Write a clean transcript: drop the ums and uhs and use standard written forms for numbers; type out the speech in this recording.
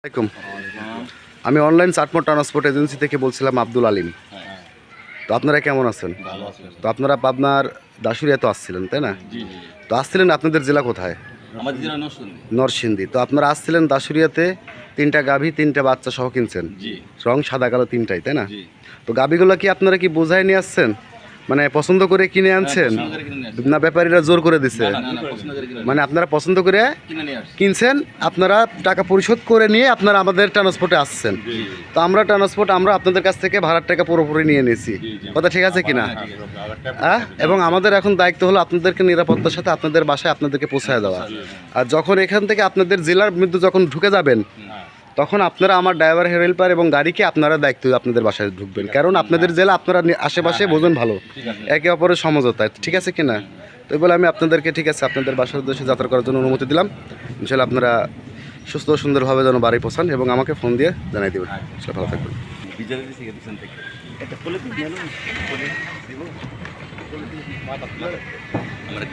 আসসালামু আলাইকুম। আমি অনলাইন চাটমোট ট্রান্সপোর্ট এজেন্সি থেকে বলছিলাম আব্দুল আলিম। তো আপনারা কেমন আছেন? তো আপনারা পাবনার দাসুরিয়া তো আসছিলেন, তাই না? তো আসছিলেন, আপনাদের জেলা কোথায়? নরসিংদী। তো আপনারা আসছিলেন দাসুরিয়াতে, 3টা গাভী 3টা বাচ্চা সহ কিনছেন, রং সাদা কালো 3টাই, তাই না? তো গাভীগুলো কি আপনারা কি বোঝায় নিয়ে আসছেন, মানে পছন্দ করে কিনে আনছেন না ব্যাপারীরা জোর করে দিছে? মানে আপনারা পছন্দ করে কিনছেন, আপনারা টাকা পরিশোধ করে নিয়ে আপনারা আমাদের ট্রান্সপোর্টে আসছেন। তো আমরা আমরা আপনাদের কাছ থেকে ভাড়ার টাকা পুরোপুরি নিয়ে নিয়েছি। কথা ঠিক আছে কিনা? হ্যাঁ, এবং আমাদের এখন দায়িত্ব হলো আপনাদেরকে নিরাপত্তার সাথে আপনাদের বাসায় আপনাদেরকে পৌঁছায় দেওয়া। আর যখন এখান থেকে আপনাদের জেলার মধ্যে যখন ঢুকে যাবেন, তখন আপনারা আমার ড্রাইভার হেল্পার এবং গাড়িকে আপনারা দায়িত্ব আপনাদের বাসায় ঢুকবেন, কারণ আপনাদের জেলা আপনারা আশেপাশে বোঝেন ভালো, একে অপরের সমঝোতায়, ঠিক আছে কিনা? তো বলে আমি আপনাদেরকে ঠিক আছে আপনাদের বাসার উদ্দেশ্যে যাত্রা করার জন্য অনুমতি দিলাম। ইনশাআল্লাহ আপনারা সুস্থ সুন্দরভাবে যেন বাড়ি পৌঁছান এবং আমাকে ফোন দিয়ে জানাই দেবেন। ভালো থাকবেন। আমরা